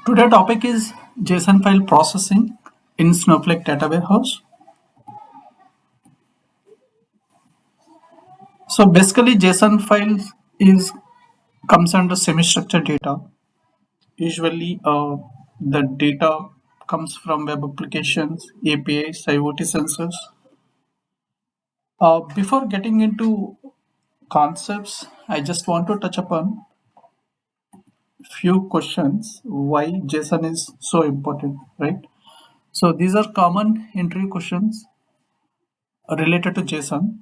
Today topic is JSON file processing in Snowflake data warehouse. So basically JSON files is comes under semi-structured data. Usually the data comes from web applications, APIs, IoT sensors. Before getting into concepts, I just want to touch upon few questions why JSON is so important, right? So these are common interview questions related to JSON.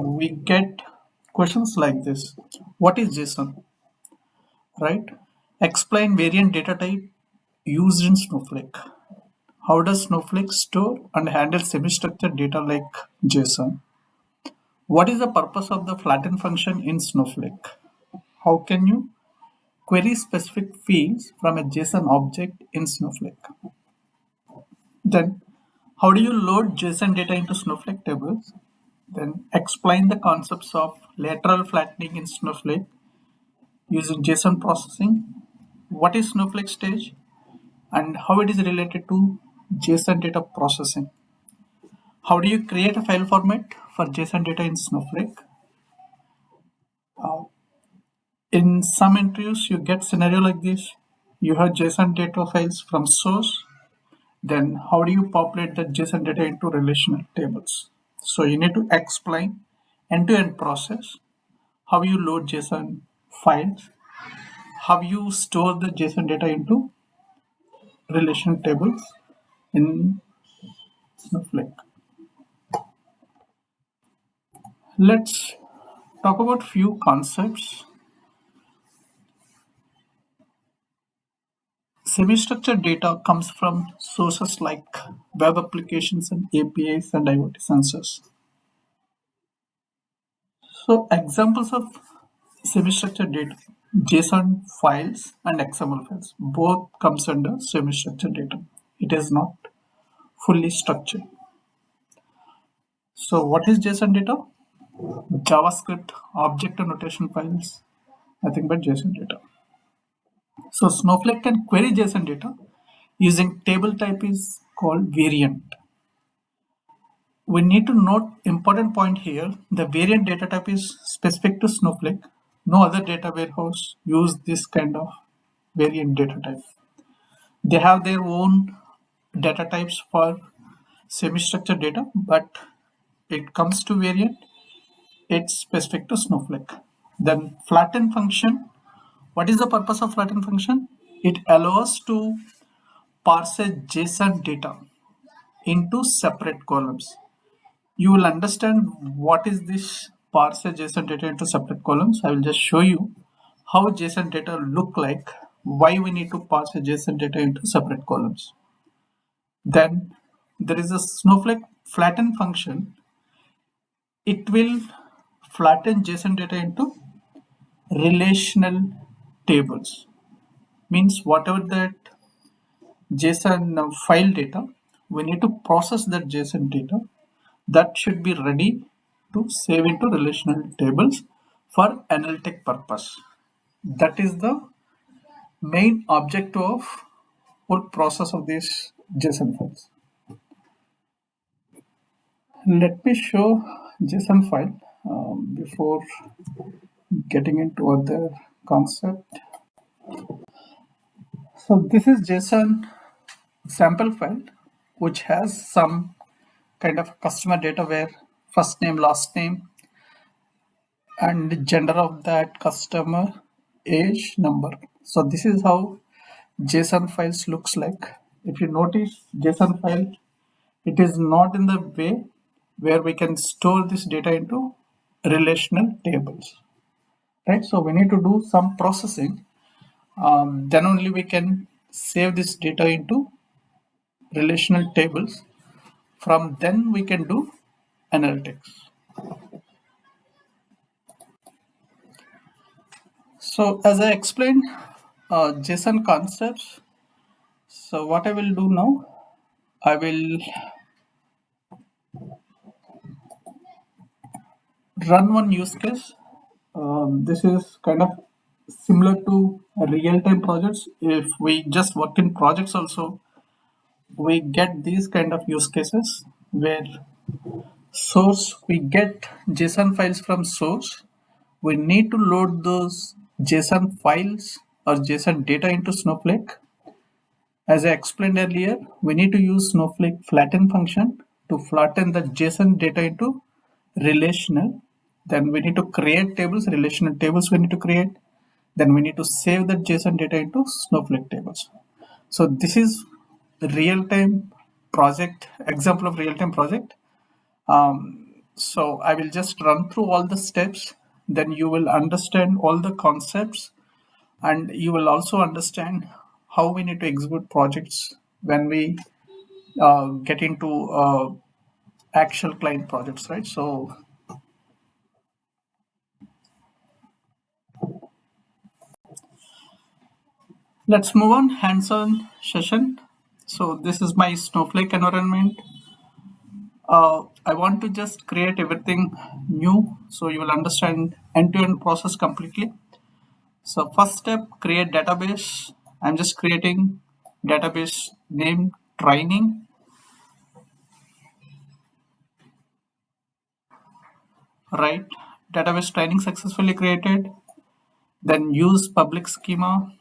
We get questions like this. What is JSON? Right? Explain variant data type used in Snowflake. How does Snowflake store and handle semi-structured data like JSON? What is the purpose of the flatten function in Snowflake? How can you query specific fields from a JSON object in Snowflake? Then, how do you load JSON data into Snowflake tables? Then, explain the concepts of lateral flattening in Snowflake using JSON processing. What is Snowflake stage and how it is related to JSON data processing? How do you create a file format for JSON data in Snowflake? In some interviews, you get scenario like this. You have JSON data files from source. Then how do you populate the JSON data into relational tables? So you need to explain end-to-end process, how you load JSON files, how you store the JSON data into relational tables in Snowflake. Let's talk about few concepts. Semi-structured data comes from sources like web applications and APIs and IoT sensors. So examples of semi-structured data, JSON files and XML files, both comes under semi-structured data. It is not fully structured. So what is JSON data? JavaScript object and notation files, nothing but JSON data. So Snowflake can query JSON data using table type is called variant. We need to note important point here. The variant data type is specific to Snowflake. No other data warehouse use this kind of variant data type. They have their own data types for semi-structured data, but it comes to variant, it's specific to Snowflake. Then flatten function. What is the purpose of flatten function? It allows to parse a JSON data into separate columns. You will understand what is this parse JSON data into separate columns. I will just show you how JSON data look like, why we need to parse a JSON data into separate columns. Then there is a Snowflake flatten function. It will flatten JSON data into relational tables. Means whatever that JSON file data, we need to process that JSON data. That should be ready to save into relational tables for analytic purpose. That is the main objective of whole process of these JSON files. Let me show JSON file before getting into other concept. So this is JSON sample file which has some kind of customer data where first name, last name, and gender of that customer, age, number. So this is how JSON files looks like. If you notice JSON file, it is not in the way where we can store this data into relational tables, right? So we need to do some processing. Then only we can save this data into relational tables. From then we can do analytics. So as I explained JSON concepts, so what I will do now, I will run one use case. This is kind of similar to real-time projects. If we just work in projects also, we get these kind of use cases where source, we get JSON files from source. We need to load those JSON files or JSON data into Snowflake. As I explained earlier, we need to use Snowflake flatten function to flatten the JSON data into relational. Then we need to create tables, relational tables we need to create. Then we need to save that JSON data into Snowflake tables. So this is real-time project, example of real-time project. So I will just run through all the steps, then you will understand all the concepts, and you will also understand how we need to execute projects when we get into actual client projects, right? So let's move on hands-on session. So this is my Snowflake environment. I want to just create everything new so you will understand end-to-end process completely. So first step, create database. I'm just creating database name training, right? Database training successfully created. Then use public schema.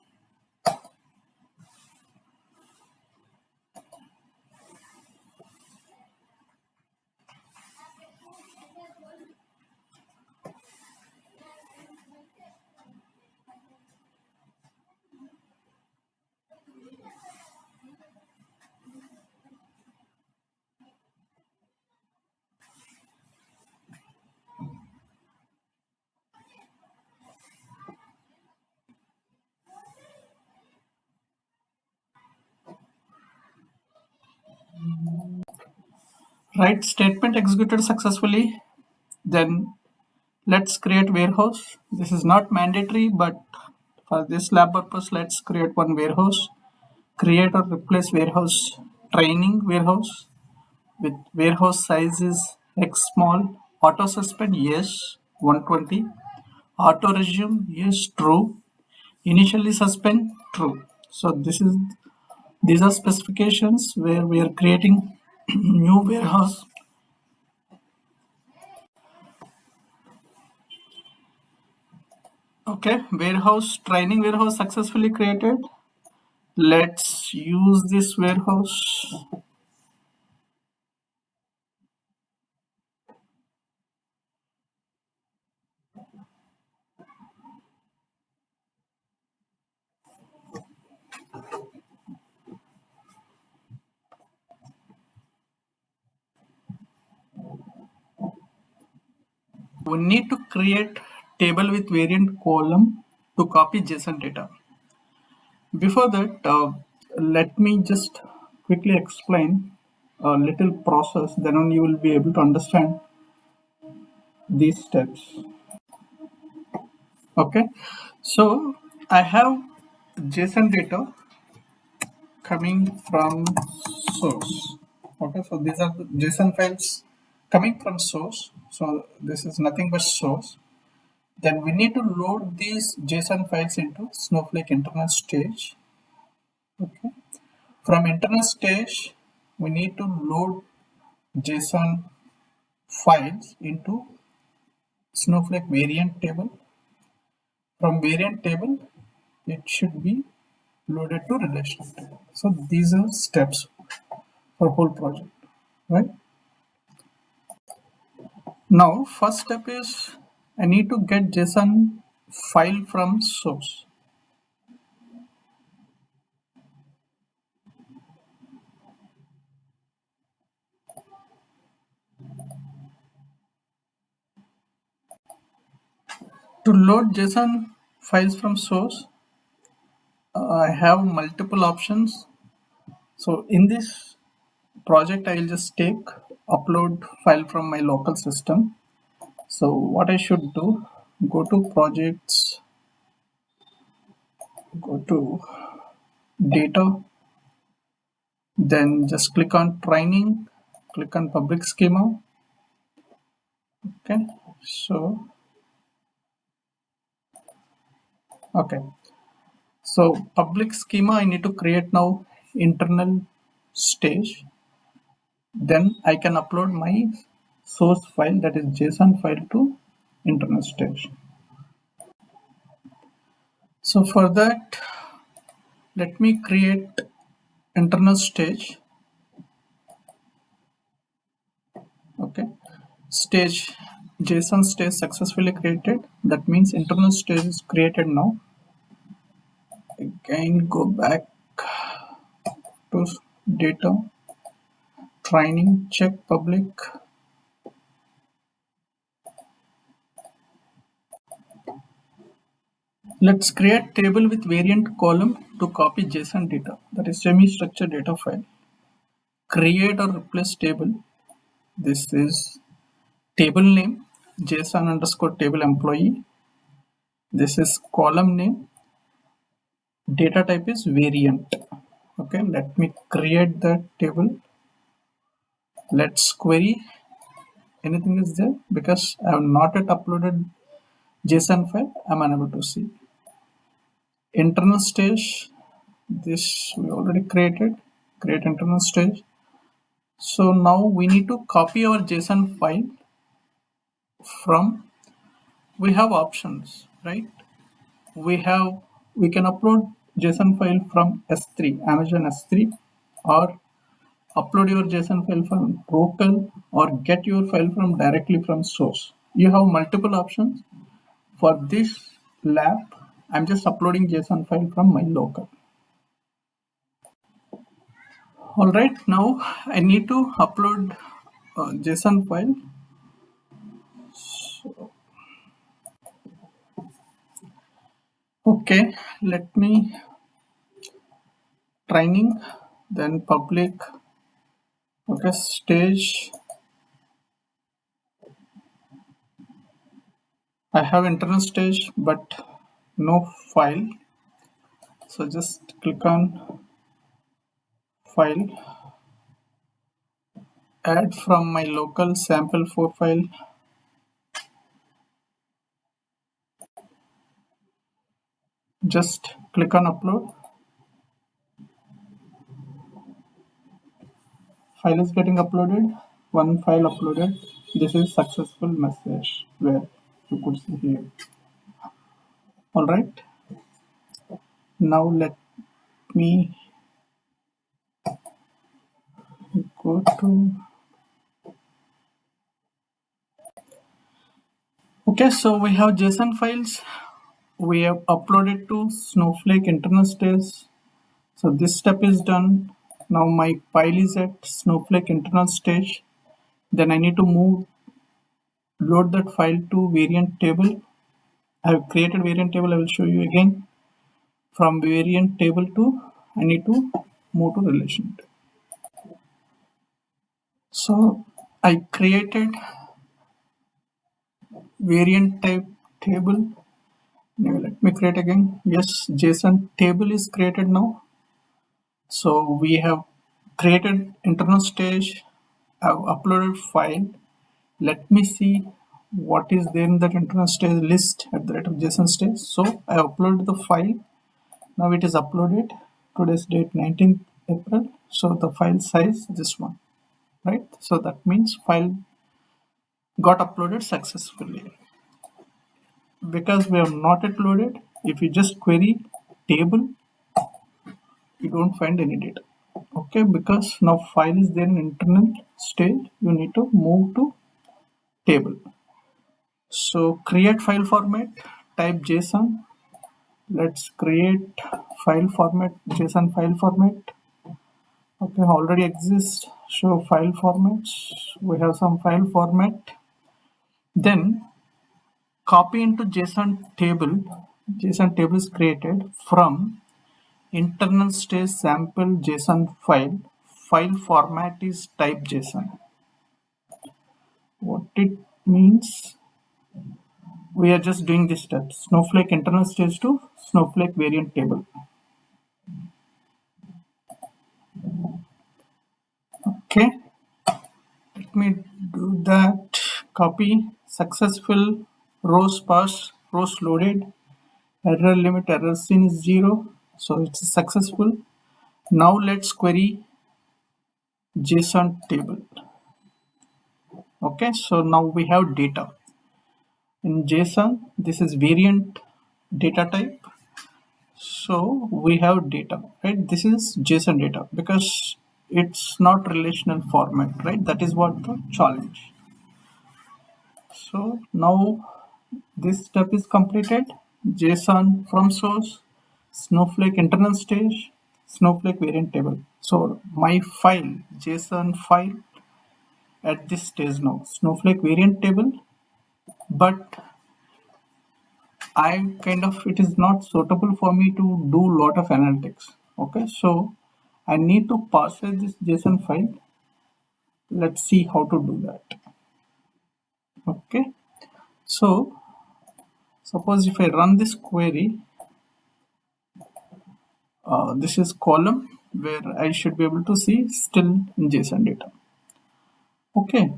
Right, statement executed successfully. Then let's create warehouse. This is not mandatory, but for this lab purpose, let's create one warehouse. Create or replace warehouse training warehouse with warehouse size is X small. Auto suspend, yes, 120. Auto resume, yes, true. Initially suspend, true. So these are specifications where we are creating new warehouse. Okay, warehouse training warehouse successfully created. Let's use this warehouse. We need to create table with variant column to copy JSON data. Before that, let me just quickly explain a little process, then only you will be able to understand these steps. Okay, so I have JSON data coming from source. Okay, so these are the JSON files coming from source. So this is nothing but source. Then we need to load these JSON files into Snowflake internal stage. Okay, from internal stage, we need to load JSON files into Snowflake variant table. From variant table, it should be loaded to relational table. So these are steps for whole project, right? Now, first step is I need to get JSON file from source. To load JSON files from source, I have multiple options. So in this project, I will just take upload file from my local system. So what I should do, go to projects, go to data, then just click on training, click on public schema. Okay, so Okay, so public schema I need to create now internal stage. Then I can upload my source file, that is JSON file, to internal stage. So for that, let me create internal stage. Okay, stage JSON stage successfully created. That means internal stage is created now. Again, go back to data, training, check public. Let's create table with variant column to copy JSON data, that is semi-structured data file. Create or replace table. This is table name, JSON underscore table employee. This is column name. Data type is variant. Okay, let me create that table. Let's query. Anything is there? Because I have not yet uploaded JSON file, I'm unable to see. Internal stage, this we already created. Create internal stage. So now we need to copy our JSON file from, we have options, right? We can upload JSON file from S3, Amazon S3, or upload your JSON file from local, or get your file from directly from source. You have multiple options. For this lab, I'm just uploading JSON file from my local. All right, now I need to upload JSON file. So, okay, let me training, then public. Okay, stage. I have internal stage, but no file. So just click on file, add from my local sample4 file. Just click on upload. File is getting uploaded. One file uploaded. This is successful message where you could see here. All right. Now let me go to. Okay, so we have JSON files. We have uploaded to Snowflake internal stage. So this step is done. Now my file is at Snowflake internal stage. Then I need to load that file to variant table. I have created variant table. I will show you again. From variant table to, I need to move to relation. So I created variant type table. Now let me create again. Yes, JSON table is created now. So we have created internal stage. I've uploaded file. Let me see what is there in that internal stage list at the rate of JSON stage. So I uploaded the file. Now it is uploaded. Today's date 19th April. So the file size this one, right? So that means file got uploaded successfully. Because we have not yet loaded, if you just query table, you don't find any data. Okay, because now file is there in internal stage, you need to move to table. So create file format, type JSON. Let's create file format, JSON file format. Okay, already exists. Show file formats. We have some file format. Then copy into JSON table. JSON table is created from internal stage sample JSON file. File format is type JSON. What it means, we are just doing this step. Snowflake internal stage to Snowflake variant table. Okay, let me do that. Copy, successful rows pass, rows loaded. Error limit error seen is 0, so it's successful. Now let's query JSON table. Okay, so now we have data in JSON. This is variant data type, so we have data, right? This is JSON data because it's not relational format, right? That is what the challenge. So now this step is completed. JSON from source, Snowflake internal stage, Snowflake variant table. So my file, JSON file at this stage now, Snowflake variant table, but I kind of, it is not suitable for me to do lot of analytics. Okay, so I need to parse this JSON file. Let's see how to do that. Okay, so suppose if I run this query, this is column where I should be able to see still in JSON data. Okay,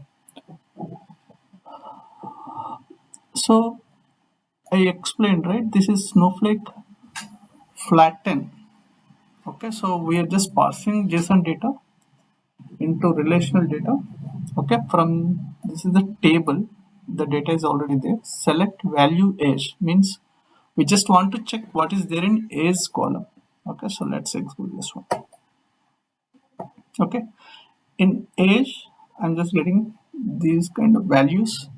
so I explained, right? This is Snowflake flatten. Okay, so we are just passing JSON data into relational data. Okay, from this is the table, the data is already there. Select value age means we just want to check what is there in age column. Okay, so let's execute this one. Okay, in age I'm just getting these kind of values.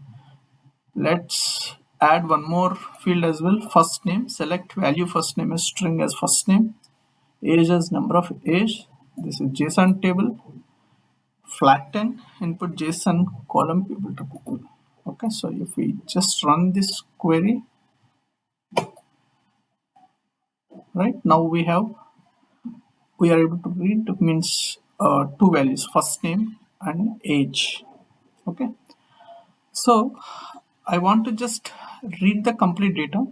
Let's add one more field as well. First name, select value first name as string as first name, age as number of age. This is JSON table. Flatten, input JSON column people to people. Okay, so if we just run this query, right now we are able to read, means two values, first name and age. Okay, so I want to just read the complete data.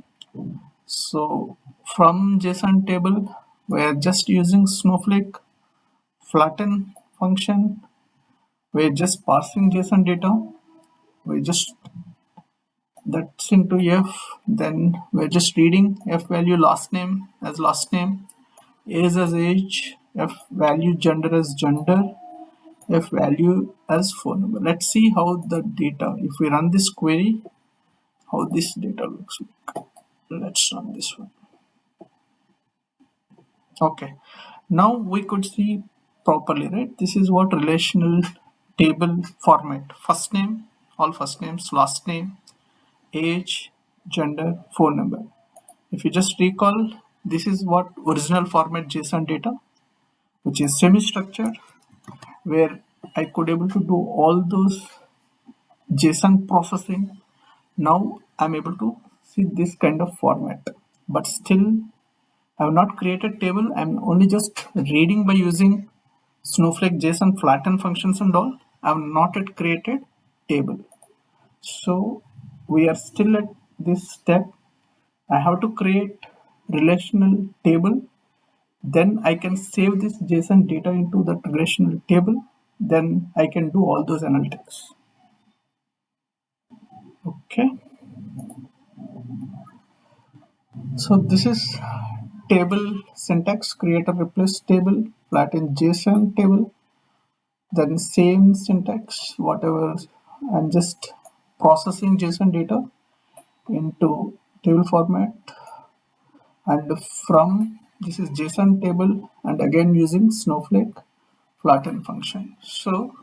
So from JSON table, we are just using Snowflake flatten function. We're just passing JSON data. We just that's into F. Then we're just reading F value last name as last name, age as age, F value gender as gender, F value as phone number. Let's see how the data, if we run this query, how this data looks like. Let's run this one. Okay, now we could see properly, right? This is what relational table format: first name, all first names, last name, age, gender, phone number. If you just recall, this is what original format JSON data, which is semi-structured, where I could able to do all those JSON processing. Now I'm able to see this kind of format, but still I have not created table. I'm only just reading by using Snowflake JSON flatten functions and all. I have not yet created table. So we are still at this step. I have to create relational table. Then I can save this JSON data into that relational table. Then I can do all those analytics. Okay. So this is table syntax: create or replace table, flatten JSON table. Then same syntax, whatever. I'm just processing JSON data into table format, and from this is JSON table, and again using Snowflake flatten function. So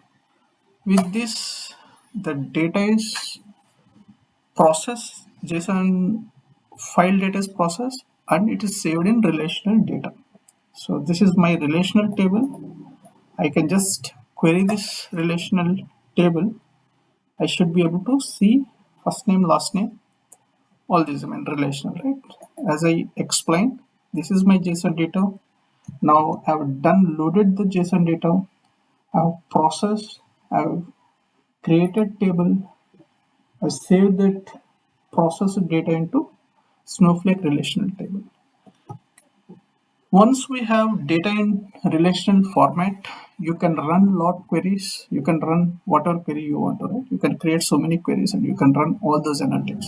with this, the data is processed, JSON file data is processed, and it is saved in relational data. So this is my relational table. I can just query this relational table. I should be able to see first name, last name, all these, I mean relational, right? As I explained, this is my JSON data. Now I've done loaded the JSON data. I've processed, I've created table, I saved that processed data into Snowflake relational table. Once we have data in relational format, you can run lot queries. You can run whatever query you want to, right? You can create so many queries and you can run all those analytics.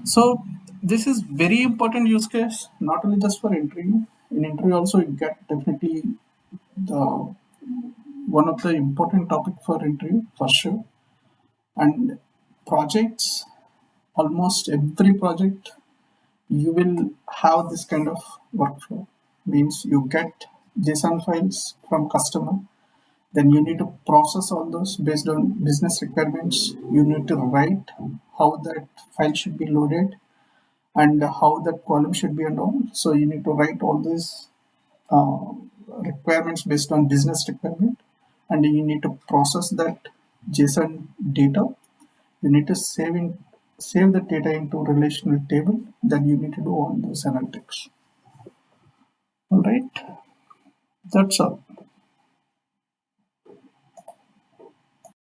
So this is very important use case, not only just for interview. In interview also you get definitely the one of the important topic for interview for sure. And projects, almost every project you will have this kind of workflow. Means you get JSON files from customer, then you need to process all those based on business requirements. You need to write how that file should be loaded and how that column should be and all. So you need to write all these uh, requirements based on business requirement, and you need to process that JSON data. You need to save the data into relational table. Then you need to do all those analytics. All right, that's all.